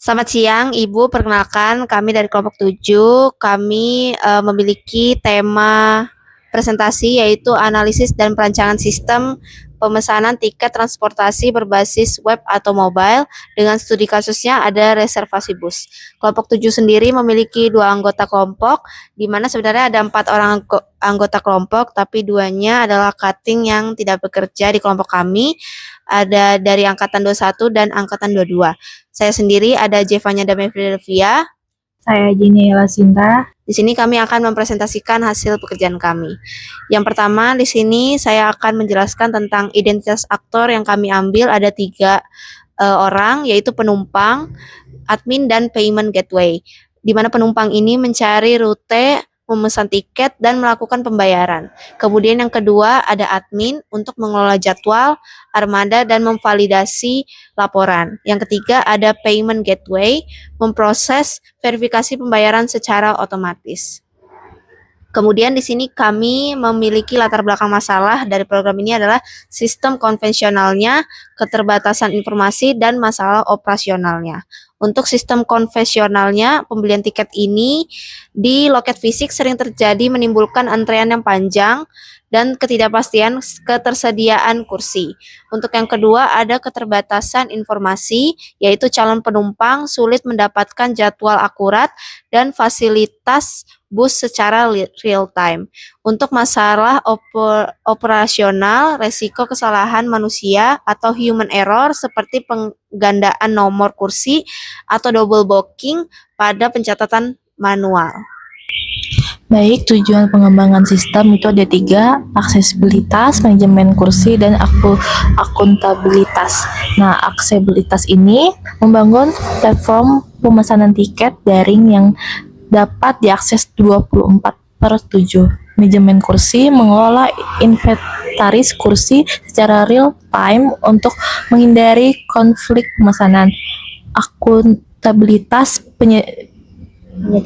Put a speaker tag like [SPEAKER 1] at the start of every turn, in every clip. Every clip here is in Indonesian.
[SPEAKER 1] Selamat siang, Ibu. Perkenalkan, kami dari kelompok 7. Kami memiliki tema presentasi yaitu analisis dan perancangan sistem pemesanan tiket transportasi berbasis web atau mobile. Dengan studi kasusnya ada reservasi bus. Kelompok 7 sendiri memiliki 2 anggota kelompok, di mana sebenarnya ada 4 orang anggota kelompok, tapi 2-nya adalah cutting yang tidak bekerja di kelompok kami. Ada dari angkatan 21 dan angkatan 22. Saya sendiri ada Jevanya Damevilvia.
[SPEAKER 2] Saya Jiniela Sinta.
[SPEAKER 1] Di sini kami akan mempresentasikan hasil pekerjaan kami. Yang pertama, di sini saya akan menjelaskan tentang identitas aktor yang kami ambil. Ada 3 orang, yaitu penumpang, admin, dan payment gateway. Di mana penumpang ini mencari rute, memesan tiket, dan melakukan pembayaran. Kemudian yang kedua ada admin untuk mengelola jadwal, armada, dan memvalidasi laporan. Yang ketiga ada payment gateway, memproses verifikasi pembayaran secara otomatis. Kemudian di sini kami memiliki latar belakang masalah dari program ini adalah sistem konvensionalnya, keterbatasan informasi, dan masalah operasionalnya. Untuk sistem konvensionalnya, pembelian tiket ini di loket fisik sering terjadi menimbulkan antrean yang panjang dan ketidakpastian ketersediaan kursi. Untuk yang kedua ada keterbatasan informasi, yaitu calon penumpang sulit mendapatkan jadwal akurat dan fasilitas bus secara real time. Untuk masalah operasional, resiko kesalahan manusia atau human error seperti penggandaan nomor kursi atau double booking pada pencatatan manual.
[SPEAKER 2] Baik, tujuan pengembangan sistem itu ada 3, aksesibilitas, manajemen kursi, dan akuntabilitas. Nah, aksesibilitas ini membangun platform pemesanan tiket daring yang dapat diakses 24/7. Manajemen kursi mengelola inventaris kursi secara real time untuk menghindari konflik pemesanan. Akuntabilitas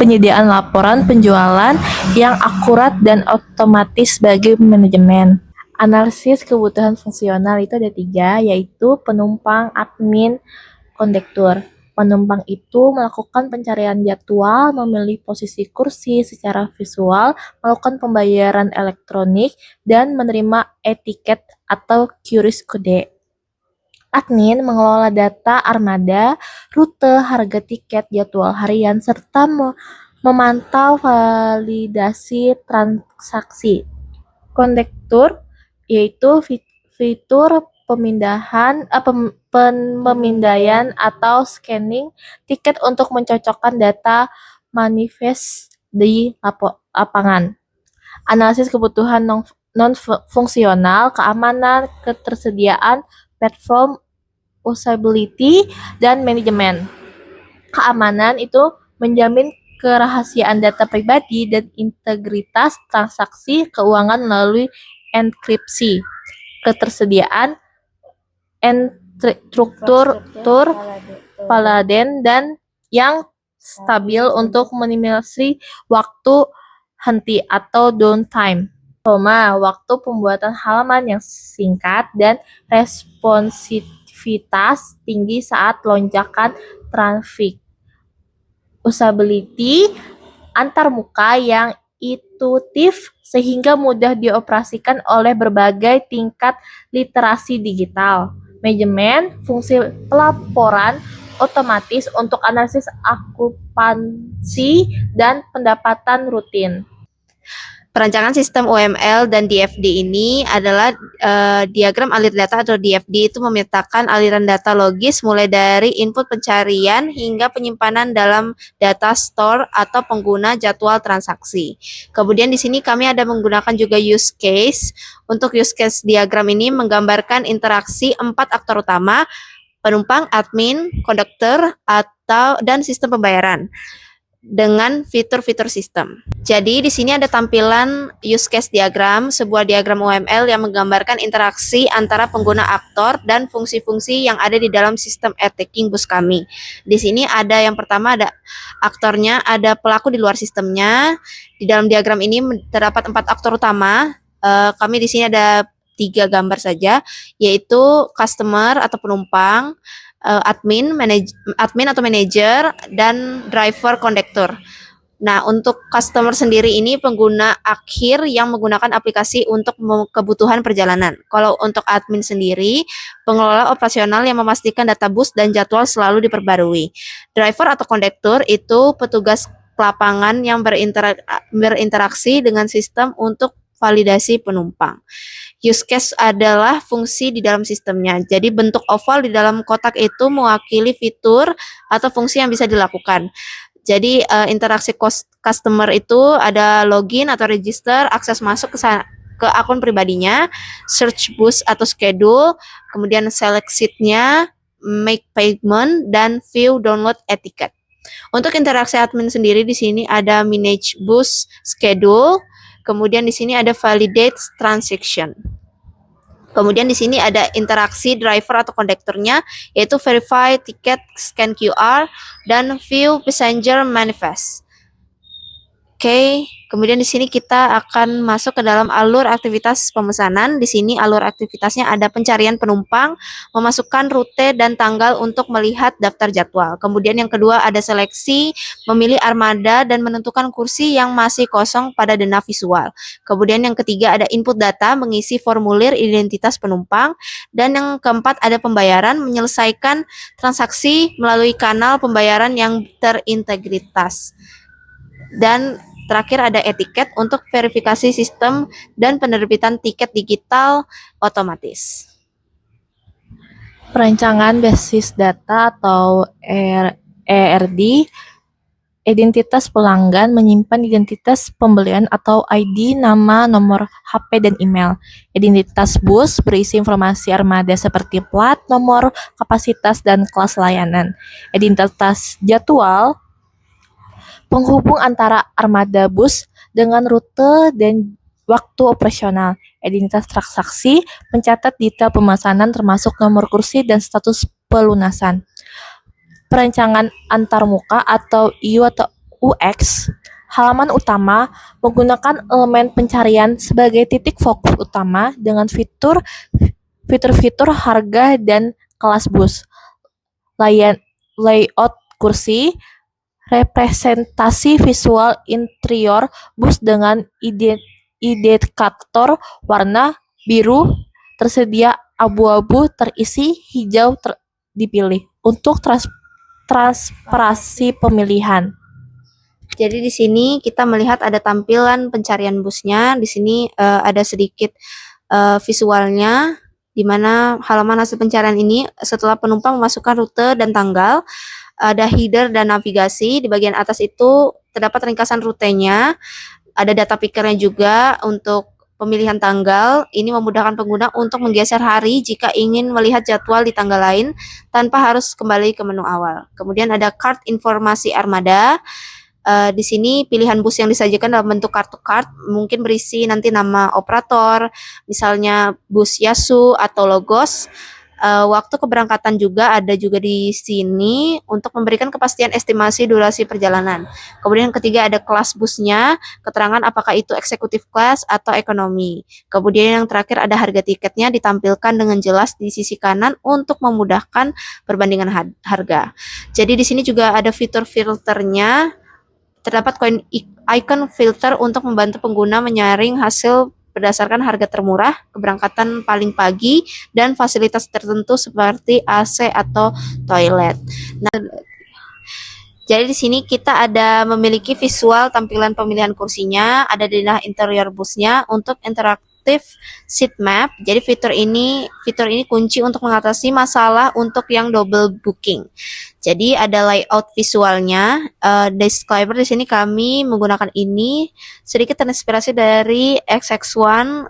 [SPEAKER 2] penyediaan laporan penjualan yang akurat dan otomatis bagi manajemen. Analisis kebutuhan fungsional itu ada 3, yaitu penumpang, admin, kondektur. Penumpang itu melakukan pencarian jadwal, memilih posisi kursi secara visual, melakukan pembayaran elektronik, dan menerima etiket atau QR code. Admin mengelola data armada, rute, harga tiket, jadwal harian, serta memantau validasi transaksi. Kondektur yaitu fitur pemindaian atau scanning tiket untuk mencocokkan data manifest di lapangan. Analisis kebutuhan non-fungsional, keamanan, ketersediaan, platform, usability, dan manajemen. Keamanan itu menjamin kerahasiaan data pribadi dan integritas transaksi keuangan melalui enkripsi. Ketersediaan struktur Paladin dan yang stabil untuk minimalisasi waktu henti atau downtime. Waktu pembuatan halaman yang singkat dan responsivitas tinggi saat lonjakan traffic. Usability antarmuka yang intuitif sehingga mudah dioperasikan oleh berbagai tingkat literasi digital. Manajemen fungsi pelaporan otomatis untuk analisis akupansi dan pendapatan rutin.
[SPEAKER 1] Perancangan sistem UML dan DFD ini adalah diagram alir data atau DFD itu memetakan aliran data logis mulai dari input pencarian hingga penyimpanan dalam data store atau pengguna jadwal transaksi. Kemudian di sini kami ada menggunakan juga use case. Untuk use case diagram ini menggambarkan interaksi 4 aktor utama, penumpang, admin, konduktor, dan sistem pembayaran dengan fitur-fitur sistem. Jadi di sini ada tampilan use case diagram, sebuah diagram UML yang menggambarkan interaksi antara pengguna aktor dan fungsi-fungsi yang ada di dalam sistem e-taking bus kami. Di sini ada yang pertama ada aktornya, ada pelaku di luar sistemnya. Di dalam diagram ini terdapat 4 aktor utama. Kami di sini ada 3 gambar saja, yaitu customer atau penumpang, admin atau manajer, dan driver kondektur. Nah, untuk customer sendiri ini pengguna akhir yang menggunakan aplikasi untuk kebutuhan perjalanan. Kalau untuk admin sendiri, pengelola operasional yang memastikan data bus dan jadwal selalu diperbarui. Driver atau kondektur itu petugas lapangan yang berinteraksi dengan sistem untuk validasi penumpang. Use case adalah fungsi di dalam sistemnya. Jadi bentuk oval di dalam kotak itu mewakili fitur atau fungsi yang bisa dilakukan. Jadi interaksi customer itu ada login atau register, akses masuk ke akun pribadinya, search bus atau schedule, kemudian select seat-nya, make payment, dan view download etiket. Untuk interaksi admin sendiri di sini ada manage bus schedule, kemudian di sini ada validate transaction. Kemudian di sini ada interaksi driver atau kondekturnya, yaitu verify tiket, scan QR, dan view passenger manifest. Oke, kemudian di sini kita akan masuk ke dalam alur aktivitas pemesanan. Di sini alur aktivitasnya ada pencarian penumpang, memasukkan rute dan tanggal untuk melihat daftar jadwal. Kemudian yang kedua ada seleksi, memilih armada dan menentukan kursi yang masih kosong pada denah visual. Kemudian yang ketiga ada input data, mengisi formulir identitas penumpang. Dan yang keempat ada pembayaran, menyelesaikan transaksi melalui kanal pembayaran yang terintegritas. Dan terakhir ada etiket untuk verifikasi sistem dan penerbitan tiket digital otomatis.
[SPEAKER 2] Perancangan basis data atau ERD, identitas pelanggan, menyimpan identitas pembelian atau ID, nama, nomor HP, dan email. Identitas bus berisi informasi armada seperti plat, nomor, kapasitas, dan kelas layanan. Identitas jadwal penghubung antara armada bus dengan rute dan waktu operasional. Identitas transaksi mencatat detail pemesanan termasuk nomor kursi dan status pelunasan. Perancangan antarmuka atau U atau UX, halaman utama menggunakan elemen pencarian sebagai titik fokus utama dengan fitur-fitur harga dan kelas bus. Layout kursi, representasi visual interior bus dengan indikator warna biru tersedia, abu-abu terisi, hijau dipilih untuk transparansi pemilihan.
[SPEAKER 1] Jadi di sini kita melihat ada tampilan pencarian busnya. Di sini ada sedikit visualnya, di mana halaman hasil pencarian ini setelah penumpang memasukkan rute dan tanggal, ada header dan navigasi. Di bagian atas itu terdapat ringkasan rutenya, ada data pickernya juga untuk pemilihan tanggal. Ini memudahkan pengguna untuk menggeser hari jika ingin melihat jadwal di tanggal lain tanpa harus kembali ke menu awal. Kemudian ada card informasi armada. Di sini pilihan bus yang disajikan dalam bentuk kartu card, mungkin berisi nanti nama operator, misalnya bus Yasu atau Logos. Waktu keberangkatan juga ada juga di sini untuk memberikan kepastian estimasi durasi perjalanan. Kemudian yang ketiga ada kelas busnya, keterangan apakah itu executive class atau ekonomi. Kemudian yang terakhir ada harga tiketnya ditampilkan dengan jelas di sisi kanan untuk memudahkan perbandingan harga. Jadi di sini juga ada fitur filternya. Terdapat icon filter untuk membantu pengguna menyaring hasil berdasarkan harga termurah, keberangkatan paling pagi, dan fasilitas tertentu seperti AC atau toilet. Nah, jadi di sini kita ada memiliki visual tampilan pemilihan kursinya, ada denah interior busnya untuk interaktif seat map. Jadi fitur ini kunci untuk mengatasi masalah untuk yang double booking. Jadi ada layout visualnya. Disclaimer di sini kami menggunakan ini sedikit terinspirasi dari XX1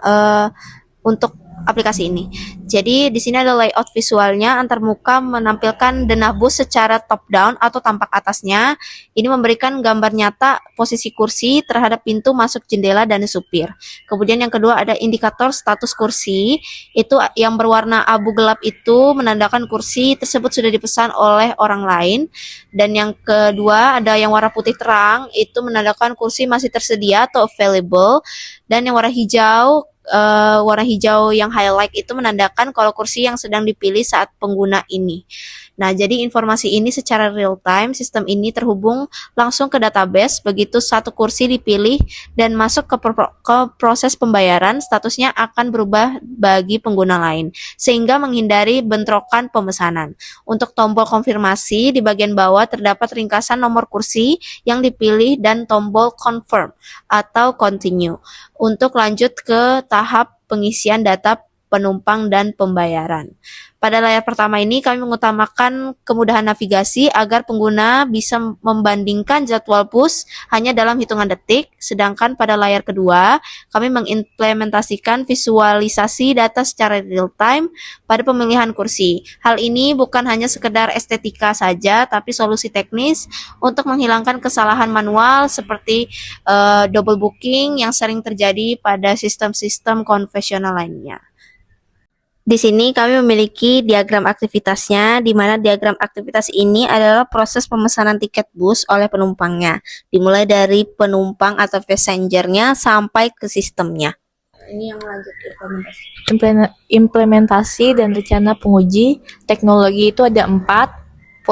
[SPEAKER 1] untuk aplikasi ini. Jadi di sini ada layout visualnya, antarmuka menampilkan denah bus secara top down atau tampak atasnya. Ini memberikan gambar nyata posisi kursi terhadap pintu masuk, jendela, dan supir. Kemudian yang kedua ada indikator status kursi. Itu yang berwarna abu gelap itu menandakan kursi tersebut sudah dipesan oleh orang lain. Dan yang kedua ada yang warna putih terang, itu menandakan kursi masih tersedia atau available. Dan yang warna hijau yang highlight itu menandakan kalau kursi yang sedang dipilih saat pengguna ini. Nah, jadi informasi ini secara real time, sistem ini terhubung langsung ke database, begitu satu kursi dipilih dan masuk ke proses pembayaran, statusnya akan berubah bagi pengguna lain, sehingga menghindari bentrokan pemesanan. Untuk tombol konfirmasi, di bagian bawah terdapat ringkasan nomor kursi yang dipilih dan tombol confirm atau continue untuk lanjut ke tahap pengisian data penumpang dan pembayaran. Pada layar pertama ini kami mengutamakan kemudahan navigasi agar pengguna bisa membandingkan jadwal bus hanya dalam hitungan detik, sedangkan pada layar kedua kami mengimplementasikan visualisasi data secara real time pada pemilihan kursi. Hal ini bukan hanya sekedar estetika saja, tapi solusi teknis untuk menghilangkan kesalahan manual seperti double booking yang sering terjadi pada sistem-sistem konvensional lainnya. Di sini kami memiliki diagram aktivitasnya, di mana diagram aktivitas ini adalah proses pemesanan tiket bus oleh penumpangnya, dimulai dari penumpang atau passengernya sampai ke sistemnya. Ini yang lanjut implementasi.
[SPEAKER 2] Implementasi dan rencana penguji teknologi itu ada 4,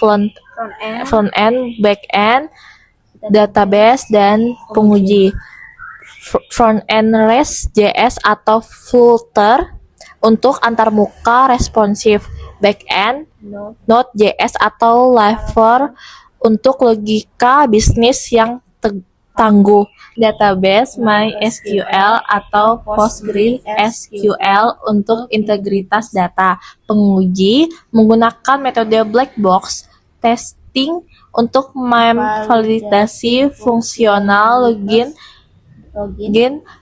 [SPEAKER 2] front end, back end, database, dan penguji. Front end REST.js atau Flutter untuk antarmuka responsif, back end Node.js atau Liver untuk logika bisnis yang tangguh, database MySQL atau PostgreSQL untuk integritas data. Penguji menggunakan metode black box testing untuk memvalidasi fungsional login,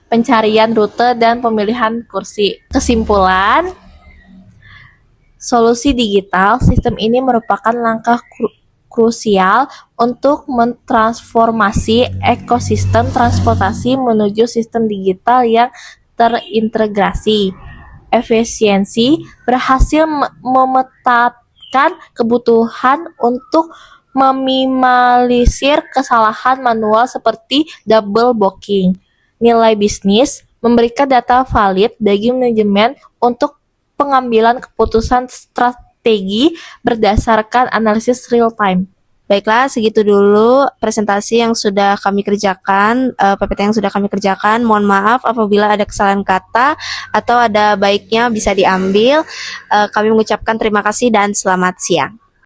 [SPEAKER 2] pencarian rute, dan pemilihan kursi. Kesimpulan, solusi digital sistem ini merupakan langkah krusial untuk mentransformasi ekosistem transportasi menuju sistem digital yang terintegrasi. Efisiensi berhasil memetakan kebutuhan untuk meminimalisir kesalahan manual seperti double booking. Nilai bisnis memberikan data valid bagi manajemen untuk pengambilan keputusan strategi berdasarkan analisis real time.
[SPEAKER 1] Baiklah, segitu dulu presentasi yang sudah kami kerjakan, PPT yang sudah kami kerjakan. Mohon maaf apabila ada kesalahan kata atau ada baiknya bisa diambil. Kami mengucapkan terima kasih dan selamat siang.